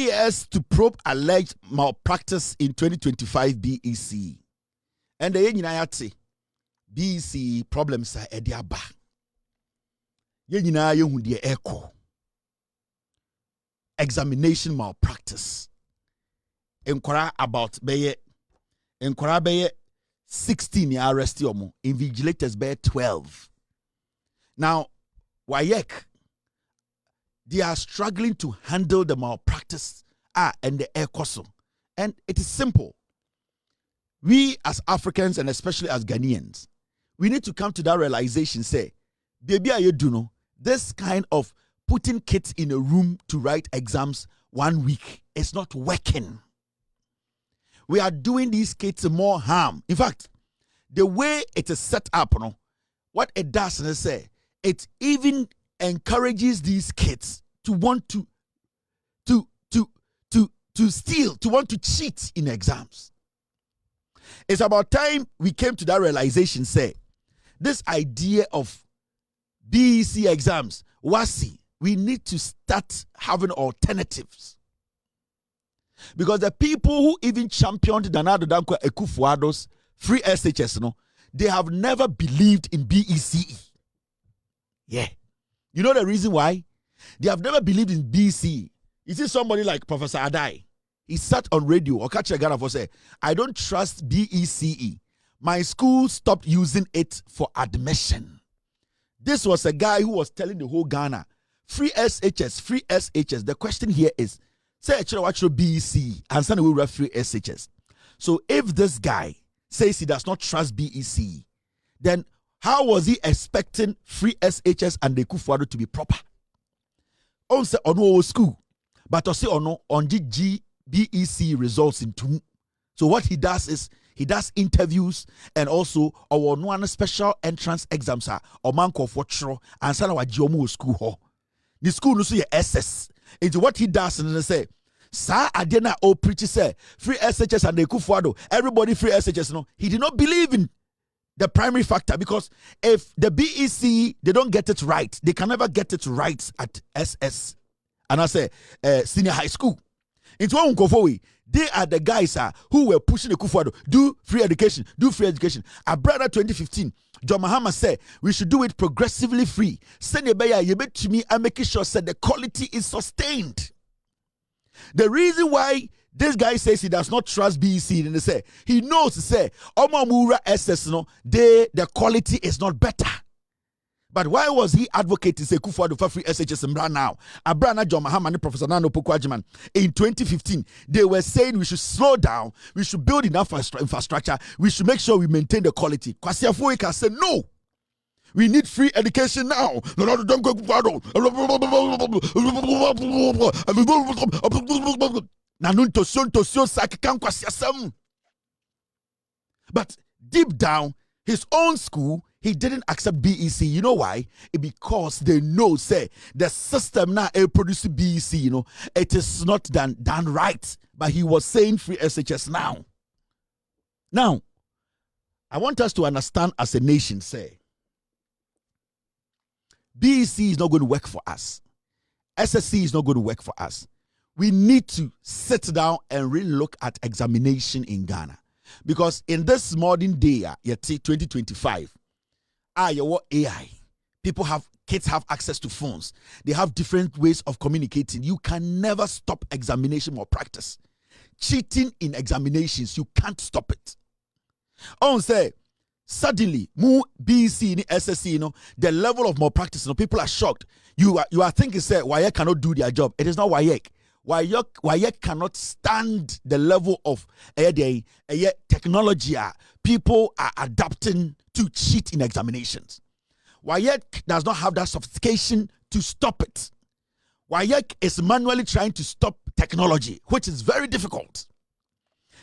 Years to probe alleged malpractice in 2025 BEC. And the Yenayati BEC problems are ediaba. Yenina yehundi echo. Examination malpractice. Enquire about beye 16 year arrest yomo. Invigilators beye 12. Now, Wayek, they are struggling to handle the malpractice and the air cost. And it is simple. We as Africans and especially as Ghanaians, we need to come to that realization, say, baby, you do know, this kind of putting kids in a room to write exams 1 week is not working. We are doing these kids more harm. In fact, the way it is set up, what it does is say, it even encourages these kids to want to steal, to want to cheat in exams. It's about time we came to that realization, say, this idea of BEC exams, Wassce, we need to start having alternatives. Because the people who even championed Danado Danko Ekufuado's free SHS, they have never believed in BECE. Yeah. You know the reason why? They have never believed in BC. You see somebody like Professor Adai. He sat on radio or catch a Ghana for say, I don't trust BECE. My school stopped using it for admission. This was a guy who was telling the whole Ghana, free SHS, free SHS. The question here is, say what should BEC and send away free SHS. So if this guy says he does not trust BEC, then how was he expecting free SHS and the Kufuado to be proper? On say on no school, but to say on the GBEC results in 2. So what he does is he does interviews and also our one special entrance exams are or manko for tro and sana wa jomo school ho. The school no so your SS. Into what he does and they say, Sa Adena o preach say free SHS and the Kufuado, everybody free SHS. No, he did not believe in the primary factor, because if the BEC, they don't get it right, they can never get it right at SS. And I say, senior high school. It's one Kofowi. They are the guys who were pushing the Kufuado, do free education, do free education. A brother 2015, John Mahama said, we should do it progressively free. Send a bayer, you bet to me, and making sure that the quality is sustained. The reason why this guy says he does not trust BEC, and they say he knows to say Omamura SS the quality is not better. But why was he advocating say Kufuado for free SHS and now? Abrana John Mahama and Professor Nano Pokwajiman in 2015, they were saying we should slow down, we should build enough infrastructure, we should make sure we maintain the quality. Kwasi Afoika said no. We need free education now. But deep down, his own school, he didn't accept BEC. You know why? Because they know, say, the system now produce BEC, it is not done right. But he was saying free SHS now. Now, I want us to understand as a nation, say, BEC is not going to work for us. SSC is not going to work for us. We need to sit down and really look at examination in Ghana. Because in this modern day, 2025, your AI, kids have access to phones. They have different ways of communicating. You can never stop examination or practice. Cheating in examinations, you can't stop it. On say, suddenly, BEC, SSC, the level of malpractice, people are shocked. You are thinking, say, Wayek cannot do their job. It is not Wayek. Wayek cannot stand the level of technology. People are adapting to cheat in examinations. Wayek does not have that sophistication to stop it. Wayek is manually trying to stop technology, which is very difficult.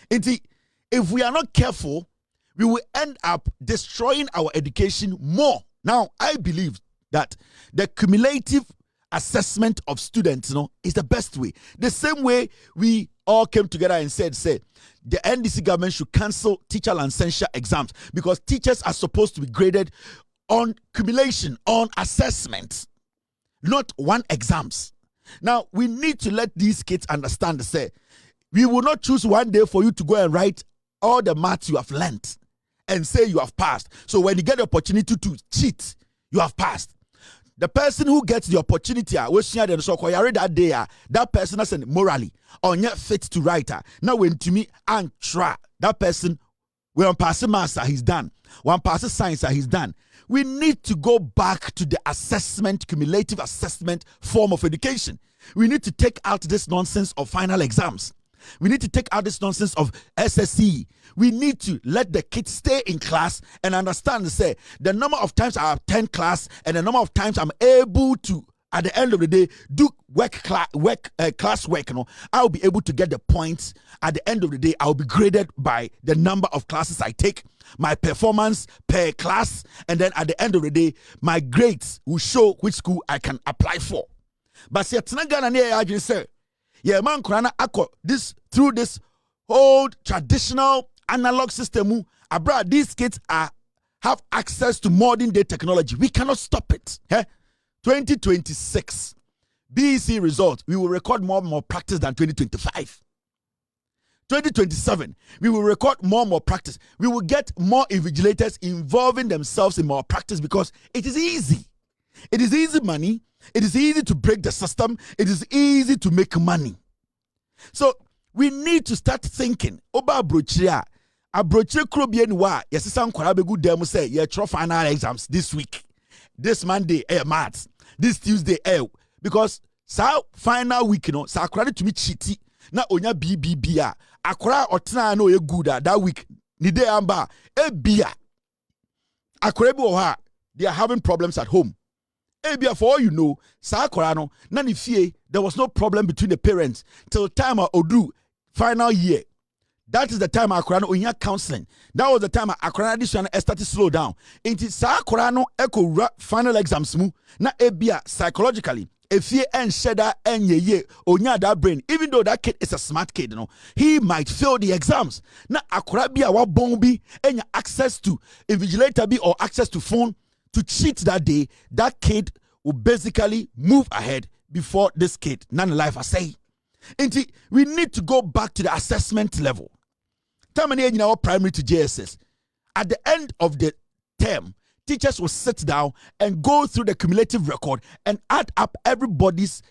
If we are not careful, we will end up destroying our education more. Now, I believe that the cumulative assessment of students, is the best way. The same way we all came together and said, the NDC government should cancel teacher licensure exams because teachers are supposed to be graded on cumulation, on assessment, not one exams. Now, we need to let these kids understand, say, we will not choose one day for you to go and write all the maths you have learned and say you have passed. So when you get the opportunity to cheat, you have passed. The person who gets the opportunity, that day, that person has morally or not fit to write. Now when to me and try that person, when pass master, he's done. One pass science, he's done. We need to go back to the assessment, cumulative assessment form of education. We need to take out this nonsense of final exams. We need to take out this nonsense of SSE. We need to let the kids stay in class and understand, say, the number of times I attend class and the number of times I'm able to, at the end of the day, do class work. I'll be able to get the points. At the end of the day, I'll be graded by the number of classes I take, my performance per class, and then at the end of the day, my grades will show which school I can apply for. But see, I say, yeah, man, this through this old traditional analog system, abroad, these kids have access to modern day technology. We cannot stop it. 2026 BEC result, we will record more practice than 2025. 2027, we will record more practice. We will get more invigilators involving themselves in more practice because it is easy. It is easy money. It is easy to break the system. It is easy to make money. So we need to start thinking about brochia. A brochure krobien wa yesisan kwara begu dem say ye tro final exams this week. This Monday maths. This Tuesday because sa final week sa kwara to me cheaty na onya BBB a akwara otena na o good that week ni day amba bia akwara bi wo ha they are having problems at home. For all you know, Sakorano, Nani Fie, there was no problem between the parents till time I Odu final year. That is the time Akorano Onya counseling. That was the time Akorano this one started to slow down. Into Sakorano Echo final exams mu na ebia psychologically. If ye and shedder and ye Onya that brain, even though that kid is a smart kid, he might fail the exams. Na Akorabia wa bombi and access to Invigilator be or access to phone. To cheat that day, that kid will basically move ahead before this kid. None life I say. We need to go back to the assessment level. In our primary to JSS. At the end of the term, teachers will sit down and go through the cumulative record and add up everybody's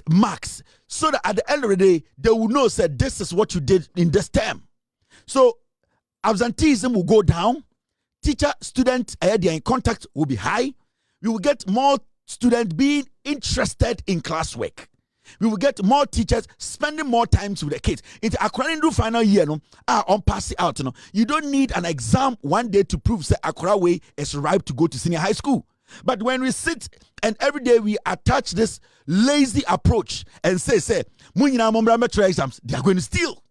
marks, so that at the end of the day, they will know that this is what you did in this term. So absenteeism will go down. Teacher-student in contact will be high. We will get more students being interested in classwork. We will get more teachers spending more time with the kids. It's according to final year, on pass it out. You don't need an exam one day to prove that Accra way is ripe to go to senior high school. But when we sit and every day we attach this lazy approach and say, exams, they are going to steal.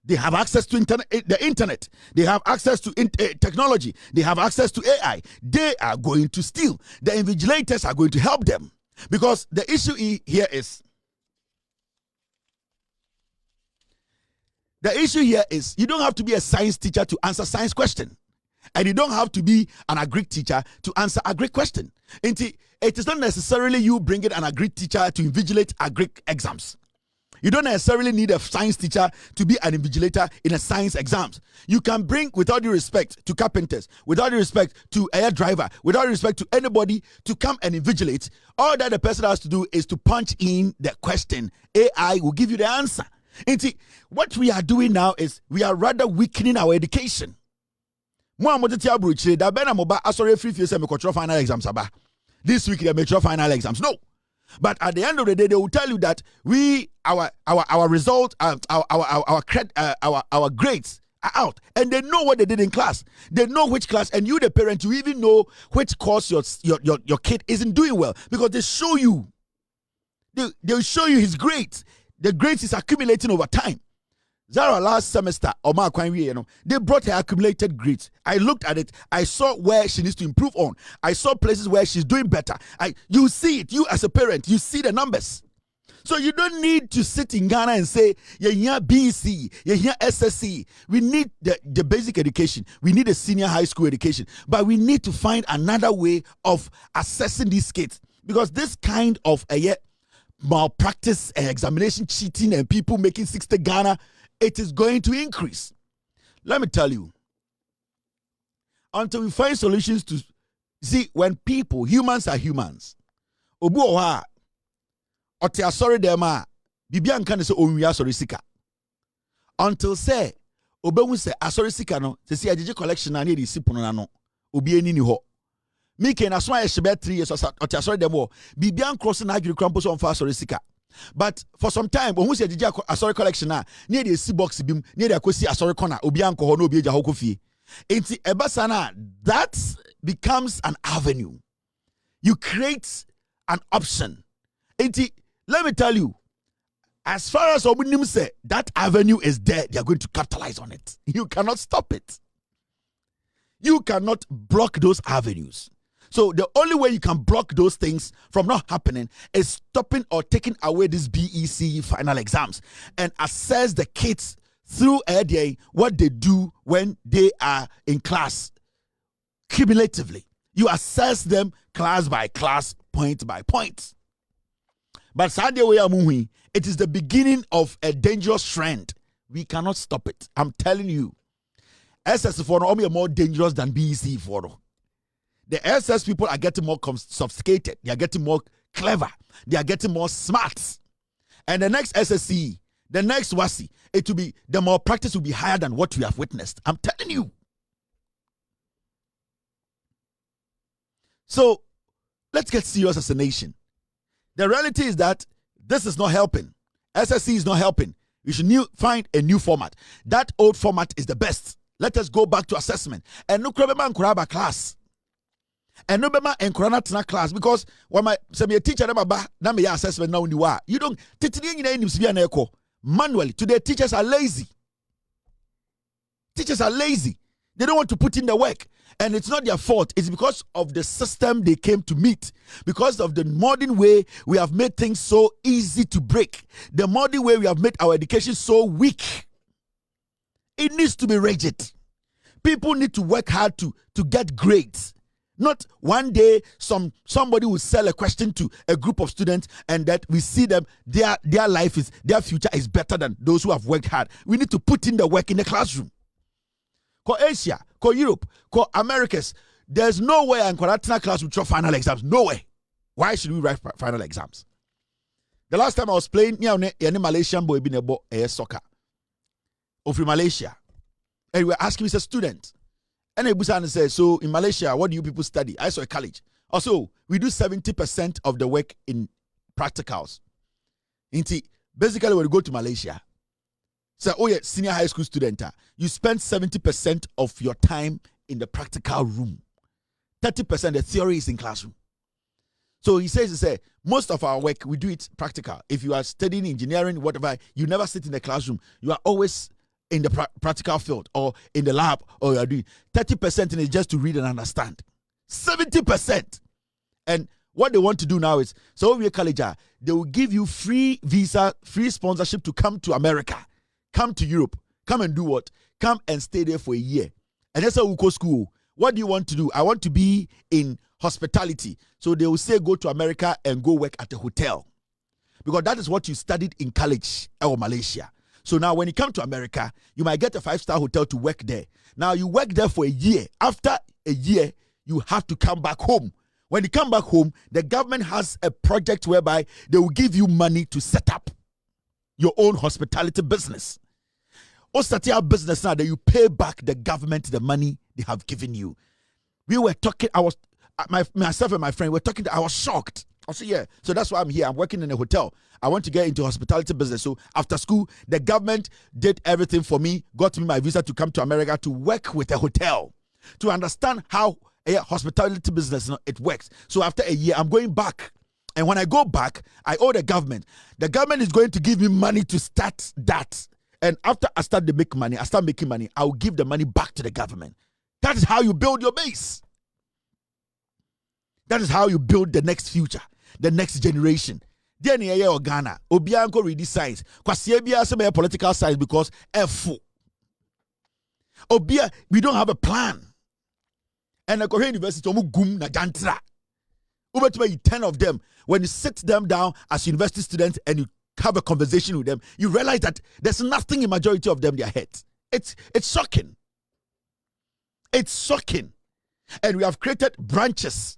They have access to the internet. They have access to technology. They have access to AI. They are going to steal. The invigilators are going to help them. Because the issue here is, you don't have to be a science teacher to answer science question. And you don't have to be an agric teacher to answer agric question. It is not necessarily you bringing an agric teacher to invigilate agric exams. You don't necessarily need a science teacher to be an invigilator in a science exams. You can bring, without due respect to carpenters, without due respect to air driver, without due respect to anybody to come and invigilate. All that the person has to do is to punch in the question. AI will give you the answer. And what we are doing now is we are rather weakening our education. Final this week they make final exams. No. But at the end of the day, they will tell you that our result, our grades are out, and they know what they did in class. They know which class, and you, the parent, you even know which course your kid isn't doing well because they show you. They'll show you his grades. The grades is accumulating over time. Zara last semester, they brought her accumulated grades. I looked at it. I saw where she needs to improve on. I saw places where she's doing better. You see it. You as a parent, you see the numbers. So you don't need to sit in Ghana and say, you're here BC, you're here SSC. We need the basic education. We need a senior high school education. But we need to find another way of assessing these kids. Because this kind of malpractice and examination cheating and people making 60 Ghana, it is going to increase. Let me tell you, until we find solutions to see, when people, humans are humans, obu oha ote asori dem a bibia nka ne se onwi asori sika, until say obehu se asori sika no se agege collection na dey sipono na no obi eni ni ho me ken aso aye shebe 3 years ote asori dem wo bibia cross na adwiri krampo so mfa asori sika. But for some time ohu se agege asori collection na dey si box bim dey akosi asori corner obi anko ho na obi eja ho kofie. Enti ebasana, that becomes an avenue. You create an option. Enti, let me tell you, as far as Obunim say, that avenue is there, they are going to capitalize on it. You cannot stop it. You cannot block those avenues. So the only way you can block those things from not happening is stopping or taking away these BEC final exams and assess the kids through a day what they do when they are in class cumulatively. You assess them class by class, point by point. But sadly, it is the beginning of a dangerous trend. We cannot stop it. I'm telling you. SS4 are more dangerous than BEC4. The SS people are getting more sophisticated. They are getting more clever. They are getting more smart. And the next SSC, the next Wassce, it will be, the more practice will be higher than what we have witnessed. I'm telling you. So let's get serious as a nation. The reality is that this is not helping. SSC is not helping. We should find a new format. That old format is the best. Let us go back to assessment. And no krabema nkuraba class. And no bema enkurana class, because when my teacher na me assessment now you don't manually. Today teachers are lazy. Teachers are lazy. They don't want to put in the work. And it's not their fault. It's because of the system they came to meet. Because of the modern way we have made things so easy to break. The modern way we have made our education so weak. It needs to be rigid. People need to work hard to get grades. Not one day somebody will sell a question to a group of students and that we see them, their future is better than those who have worked hard. We need to put in the work in the classroom. Ko Asia, ko Europe, ko Americas, there's no way in Kwaratina class will throw final exams. No way. Why should we write final exams? The last time I was playing, any Malaysian boy been about soccer. Of Malaysia. And we were asking me, as a student. And Busan said, so in Malaysia, what do you people study? I saw a college. Also, we do 70% of the work in practicals. Basically, when you go to Malaysia, so, oh yeah, senior high school student, you spend 70% of your time in the practical room. 30% the theory is in classroom. So he says, most of our work, we do it practical. If you are studying engineering, whatever, you never sit in the classroom. You are always in the practical field or in the lab, or you are doing 30% is just to read and understand. 70%. And what they want to do now is, so we college, they will give you free visa, free sponsorship to come to America, come to Europe, come and do what? Come and stay there for a year. And that's how we go school. What do you want to do? I want to be in hospitality. So they will say, go to America and go work at a hotel. Because that is what you studied in college or Malaysia. So now when you come to America, you might get a 5-star hotel to work there. Now you work there for a year. After a year, you have to come back home. When you come back home, the government has a project whereby they will give you money to set up your own hospitality business. Or start your business now that you pay back the government the money they have given you. We were talking, myself and my friend were talking, I was shocked. I said, yeah, so that's why I'm here. I'm working in a hotel. I want to get into hospitality business. So after school, the government did everything for me, got me my visa to come to America to work with a hotel, to understand how a hospitality business it works. So after a year, I'm going back. And when I go back, I owe the government. The government is going to give me money to start that. And after I start making money, I'll give the money back to the government. That is how you build your base. That is how you build the next future, the next generation. Then here Ghana, Obianko read this science. Kwasiebia some political science because F. Obia, we don't have a plan. And the Korean University omu gum na jantra. Over 10 of them. When you sit them down as university students and you have a conversation with them, you realize that there's nothing in majority of them their heads. It's shocking. It's shocking. And we have created branches.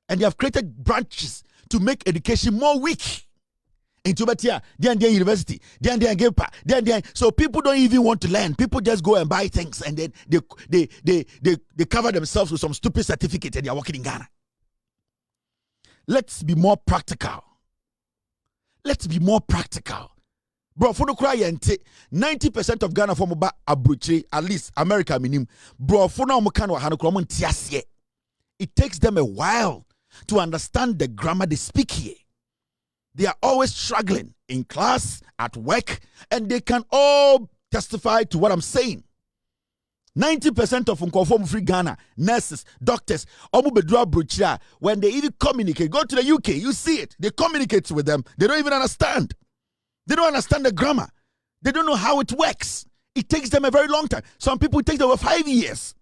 And they have created branches to make education more weak. Into Batia, then university, then so people don't even want to learn. People just go and buy things and then they cover themselves with some stupid certificate and they are working in Ghana. Let's be more practical. Let's be more practical. Bro, for no cry 90% of Ghana from abroad, at least America minim. Bro, for no mukano hanokromo ntiasie. It takes them a while to understand the grammar they speak here. They are always struggling in class, at work, and they can all testify to what I'm saying. 90% of Nkonfo free Ghana, nurses, doctors, when they even communicate, go to the UK, you see it. They communicate with them. They don't even understand. They don't understand the grammar. They don't know how it works. It takes them a very long time. Some people it takes over 5 years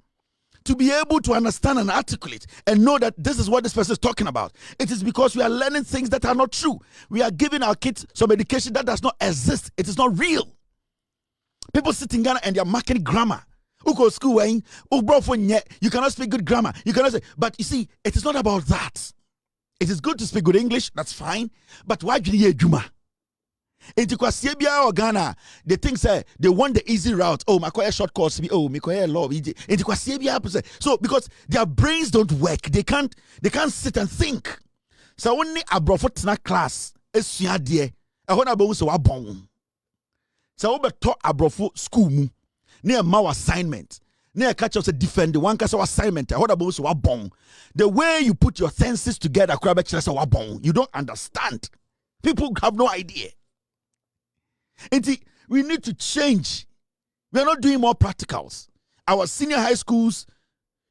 to be able to understand and articulate and know that this is what this person is talking about. It is because we are learning things that are not true. We are giving our kids some education that does not exist. It is not real. People sit in Ghana and they are marking grammar. You go school, you cannot speak good grammar. You cannot say, but you see, it is not about that. It is good to speak good English, that's fine. But why do you do into Kwasiebia or Ghana, they think say they want the easy route. Oh, my short course, oh, my law. Into Kwasiebia, so because their brains don't work, they can't sit and think. So only a brofot class is suadie. I want to so abong. So we talk a brofo school mu near my assignment. Near catch us a defend the one case assignment. I want to so abong. The way you put your senses together, you don't understand. People have no idea. We need to change. We are not doing more practicals. Our senior high schools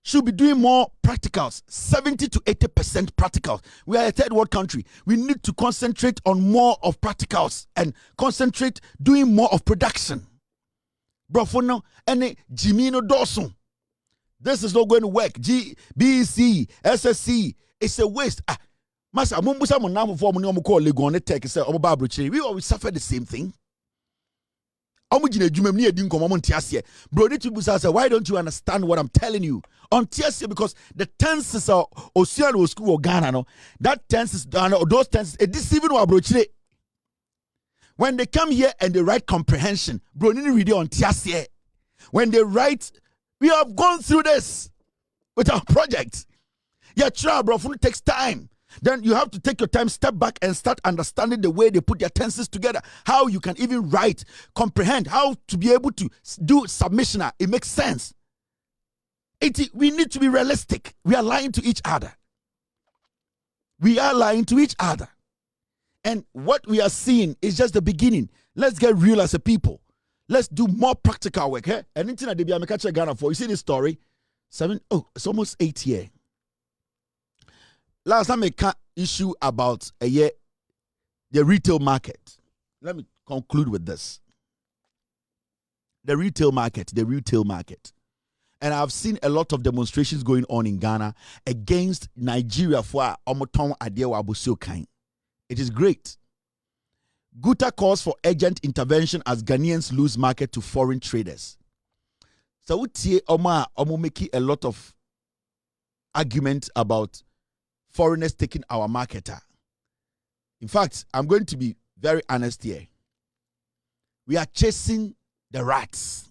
should be doing more practicals. 70 to 80% practicals. We are a third world country. We need to concentrate on more of practicals and concentrate doing more of production. Bro, for now, any Jimino Dawson. This is not going to work. BEC, SSC, it's a waste. Master, we always suffer the same thing. Bro, why don't you understand what I'm telling you? On TSC, because the tenses are Oceano School or Ghana, no? That tenses, those tenses, it deceiving Wabrochire. When they come here and they write comprehension, bro, you need to read it on TSC. When they write, we have gone through this with our project. Yeah, try, bro, it takes time. Then you have to take your time, step back, and start understanding the way they put their tenses together. How you can even write, comprehend, how to be able to do submission. It makes sense. We need to be realistic. We are lying to each other. We are lying to each other. And what we are seeing is just the beginning. Let's get real as a people. Let's do more practical work. Eh? And anything that they be Ghana for. You see this story? It's almost 8 years. Last time I can't issue about the retail market. Let me conclude with this. The retail market. And I've seen a lot of demonstrations going on in Ghana against Nigeria for Omoton Adewa Abusiokain. It is great. Guta calls for urgent intervention as Ghanaians lose market to foreign traders. So we making a lot of argument about foreigners taking our market. In fact, I'm going to be very honest here. We are chasing the rats.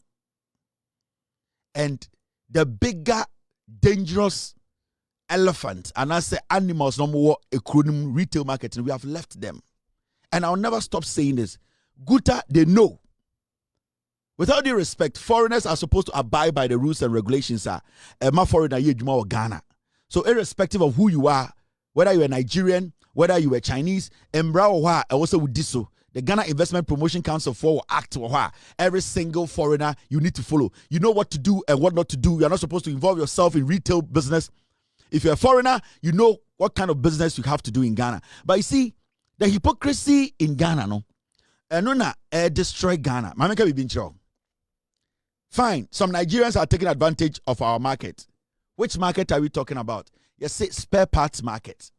And the bigger, dangerous elephant, and I say animals, no more acronym retail marketing, we have left them. And I'll never stop saying this. Guta, they know. Without due respect, foreigners are supposed to abide by the rules and regulations. My foreigner, or Ghana. So irrespective of who you are, whether you're a Nigerian, whether you're a Chinese, also with this, the Ghana Investment Promotion Council for act every single foreigner you need to follow. You know what to do and what not to do. You're not supposed to involve yourself in retail business. If you're a foreigner, you know what kind of business you have to do in Ghana. But you see, the hypocrisy in Ghana, no, destroy Ghana. Fine, some Nigerians are taking advantage of our market. Which market are we talking about? Yes, say spare parts market.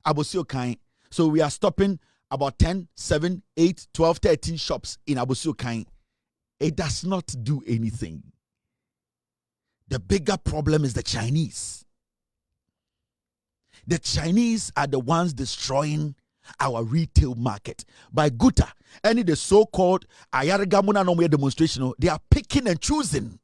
Abosio Kain. So we are stopping about 10, 7, 8, 12, 13 shops in Abosio Kain. It does not do anything. The bigger problem is the Chinese. The Chinese are the ones destroying our retail market. By Guta, any the so-called Ayaragamuna no demonstration, they are picking and choosing.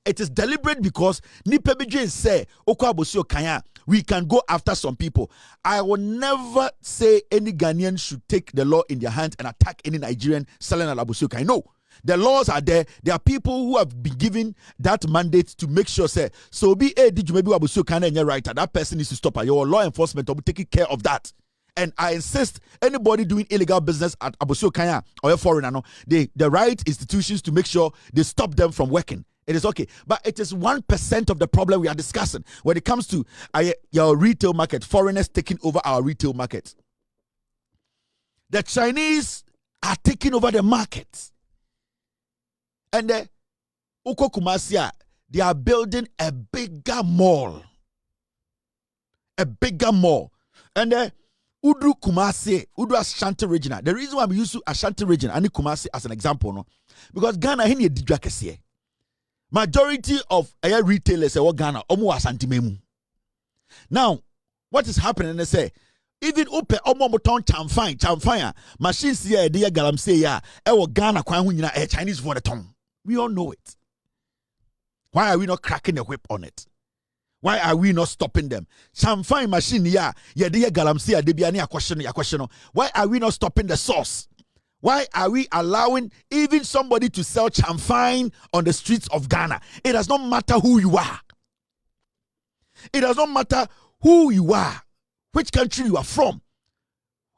It is deliberate because Nipe Bidje say, Okabosio Kanya, we can go after some people. I will never say any Ghanaian should take the law in their hands and attack any Nigerian selling at Abosio Kanya. No. The laws are there. There are people who have been given that mandate to make sure, say, so be a did you maybe Abosio Kanya and your right, that person needs to stop. Your law enforcement will be taking care of that. And I insist, anybody doing illegal business at Abosio Kanya or a foreigner, no, the right institutions to make sure they stop them from working. It is okay. But it is 1% of the problem we are discussing when it comes to your retail market, foreigners taking over our retail market. The Chinese are taking over the market. And the Uko Kumasia, they are building a bigger mall. A bigger mall. And the Udu Kumasi, Udu Ashanti region. The reason why we use Ashanti region and Kumasi as an example, no, because Ghana hini didwa kesiye. Majority of retailers say Ghana omu Ashanti memu. Now, what is happening? They say even upe omo moton chamfine machines here de galamsey ya Ghana kwan hu nyina Chinese for the tongue. We all know it. Why are we not cracking the whip on it? Why are we not stopping them? Chamfine machine de galamsey de biani ya question. Why are we not stopping the source? Why are we allowing even somebody to sell chamfine on the streets of Ghana? It does not matter who you are. It does not matter who you are, which country you are from,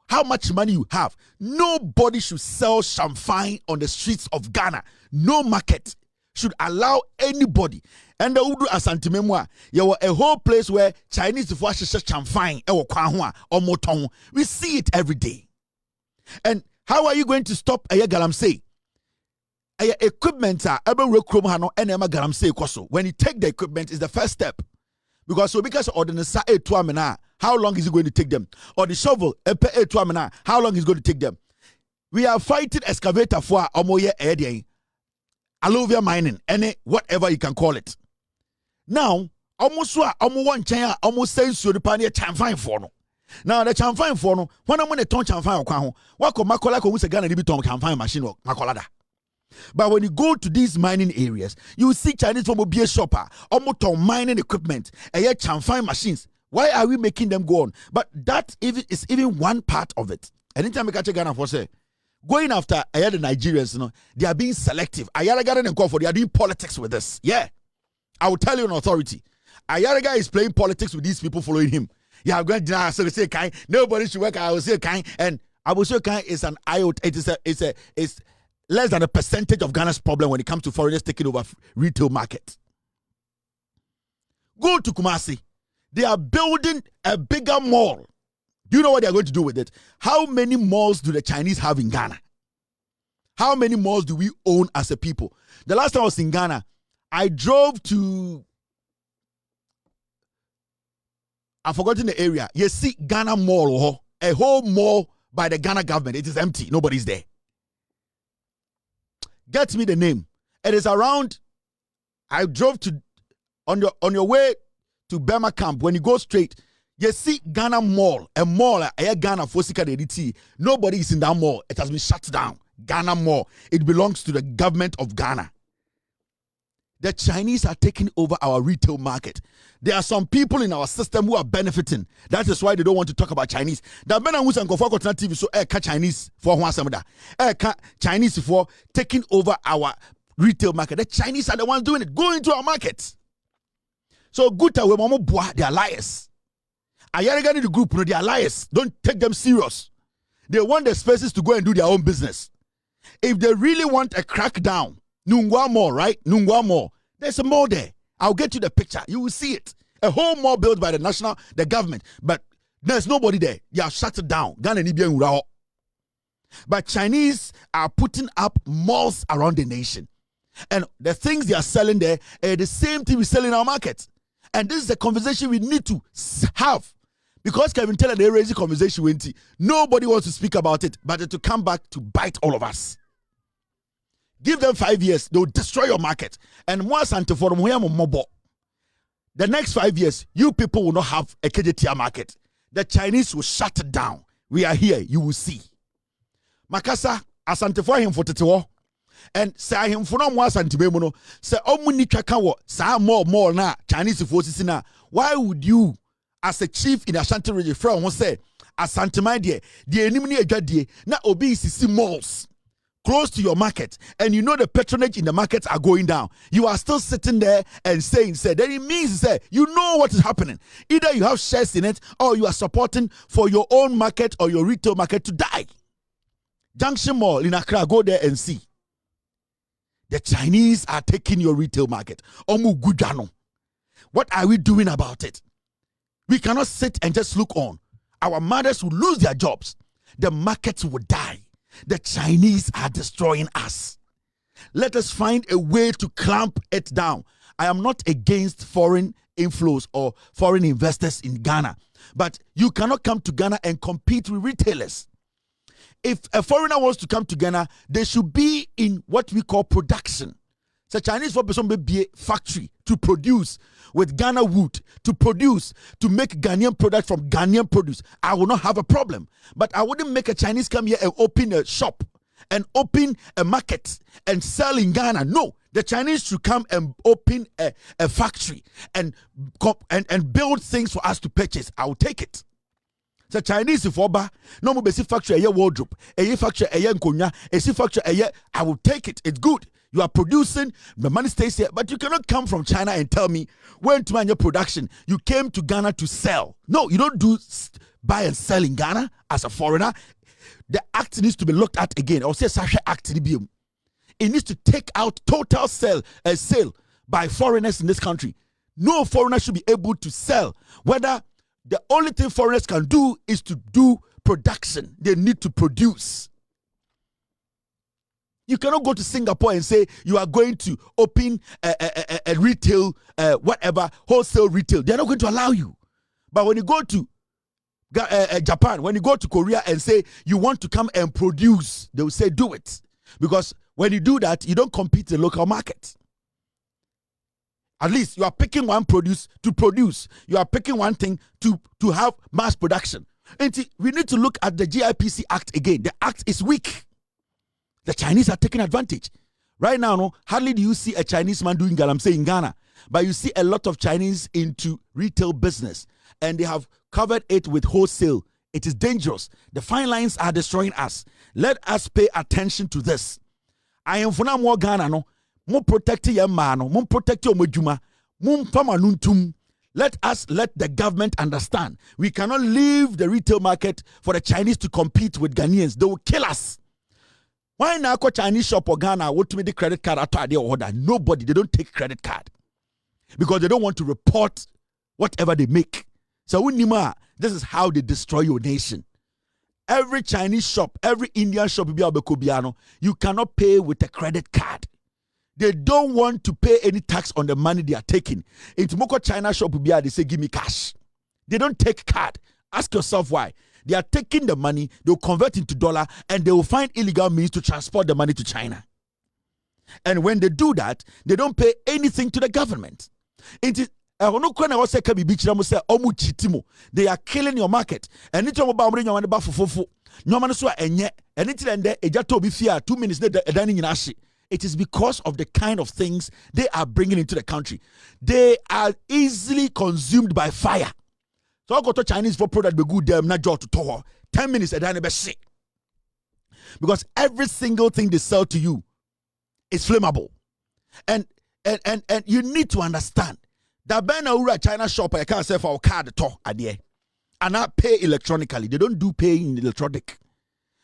how much money you have. Nobody should sell chamfine on the streets of Ghana. No market should allow anybody. And the Udu Asante Memwa, there was a whole place where Chinese for chamfine or motong. We see it every day. And how are you going to stop a galamsey? Equipment are when you take the equipment is the first step. Because ordinance how long is it going to take them? Or the shovel, how long is it going to take them? We are fighting excavator for omoye area, alluvia mining, any whatever you can call it. Now, almost saying so the pioneer chamfine for no. Now the chamfine for no, when I'm going to turn chamfine or what could Makola who's a Ghana Libiton chamfine machine or Makolada. But when you go to these mining areas, you see Chinese from a beer shopper, almost mining equipment, and yet chamfine machines. Why are we making them go on? But that is even one part of it. Anytime we catch a Ghana for say, going after the Nigerians, you know, they are being selective. Ayaraga and call for they are doing politics with this. Yeah, I will tell you an authority. Ayaraga is playing politics with these people following him. Yeah, I'm going to deny. So they say kind. Nobody should work. I will say kind. And I will say kind is an iota. It's less than a percentage of Ghana's problem when it comes to foreigners taking over retail market. Go to Kumasi. They are building a bigger mall. Do you know what they are going to do with it? How many malls do the Chinese have in Ghana? How many malls do we own as a people? The last time I was in Ghana, I drove to, I've forgotten the area. You see Ghana Mall, a whole mall by the Ghana government. It is empty. Nobody's there. Get me the name. It is around, I drove to, on your way to Burma camp, when you go straight, you see Ghana Mall, a mall, a Ghana Fosika DDT. Nobody is in that mall. It has been shut down. Ghana Mall. It belongs to the government of Ghana. The Chinese are taking over our retail market. There are some people in our system who are benefiting. That is why they don't want to talk about Chinese. The men who can go for TV so Chinese for Chinese for taking over our retail market. The Chinese are the ones doing it. Go into our markets. So good we mama boy, they are liars. Ayaragani the group, they are liars. Don't take them serious. They want the spaces to go and do their own business. If they really want a crackdown, Nungwa Mall, right? Nungwa Mall. There's a mall there. I'll get you the picture. You will see it. A whole mall built by the government. But there's nobody there. They have shut it down. But Chinese are putting up malls around the nation. And the things they are selling there are the same thing we sell in our market. And this is a conversation we need to have. Because Kelvin Taylor, they raise the conversation with nobody wants to speak about it, but to come back to bite all of us. Give them 5 years, they'll destroy your market. And once and for the next 5 years, you people will not have a KJTR market. The Chinese will shut it down. We are here, you will see. Makasa, asante for him for tetewo. And say him for no more santibemono. Say omuni chakawo, sa more na Chinese forces na. Why would you, as a chief in Ashanti region, from say Asante my dear, the enemy adjadie, na obi sisi malls close to your market, and you know the patronage in the markets are going down. You are still sitting there and saying, then it means you know what is happening. Either you have shares in it, or you are supporting for your own market or your retail market to die. Junction Mall in Accra, go there and see. The Chinese are taking your retail market. Omu Gujano. What are we doing about it? We cannot sit and just look on. Our mothers will lose their jobs. The markets will die. The Chinese are destroying us. Let us find a way to clamp it down. I am not against foreign inflows or foreign investors in Ghana, but you cannot come to Ghana and compete with retailers. If a foreigner wants to come to Ghana, they should be in what we call production. So Chinese for person be a factory to produce with Ghana wood, to make Ghanaian product from Ghanaian produce. I will not have a problem. But I wouldn't make a Chinese come here and open a shop and open a market and sell in Ghana. No, the Chinese should come and open a factory and build things for us to purchase. I will take it. So Chinese for no more basic factory a wardrobe, a factory a nkonya, a factory a I will take it. It's good. You are producing, the money stays here, but you cannot come from China and tell me when to manage your production, you came to Ghana to sell. No, you don't do buy and sell in Ghana as a foreigner. The act needs to be looked at again. I'll say Sasha Act. It needs to take out total sale by foreigners in this country. No foreigner should be able to sell. Whether the only thing foreigners can do is to do production. They need to produce. You cannot go to Singapore and say you are going to open a retail, wholesale retail. They're not going to allow you. But when you go to Japan, when you go to Korea and say you want to come and produce, they will say do it. Because when you do that, you don't compete in the local market. At least you are picking one produce to produce. You are picking one thing to have mass production. And we need to look at the GIPC Act again. The act is weak. The Chinese are taking advantage. Right now, no, hardly do you see a Chinese man doing galamsey in Ghana. But you see a lot of Chinese into retail business. And they have covered it with wholesale. It is dangerous. The fine lines are destroying us. Let us pay attention to this. I am for now more Ghana, no. Mo protect your man, mo protect your mojuma, mo pamanuntum. Let the government understand. We cannot leave the retail market for the Chinese to compete with Ghanaians. They will kill us. Why now go Chinese shop or Ghana? What to me the credit card after their order? Nobody. They don't take credit card because they don't want to report whatever they make. So this is how they destroy your nation. Every Chinese shop, every Indian shop, you cannot pay with a credit card. They don't want to pay any tax on the money they are taking. In Moko China shop, they say, give me cash. They don't take card. Ask yourself why. They are taking the money, they'll convert into dollar, and they will find illegal means to transport the money to China. And when they do that, they don't pay anything to the government. They are killing your market. And it's about 2 minutes later, it is because of the kind of things they are bringing into the country. They are easily consumed by fire. So I go to Chinese for product be good them not to tower 10 minutes and then be sick. Because every single thing they sell to you is flammable. And you need to understand that when a China shop I can't sell for a card to and not pay electronically. They don't do paying in electronic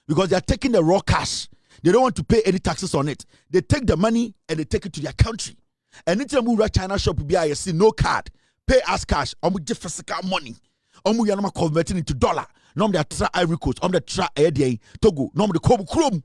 because they are taking the raw cash. They don't want to pay any taxes on it. They take the money and they take it to their country. And anytime we China shop be I see no card, pay as cash. Just physical money. Converting into dollar. Nom de tra Ivory Coast. The tra Togo. Nom de Kobu Chrome.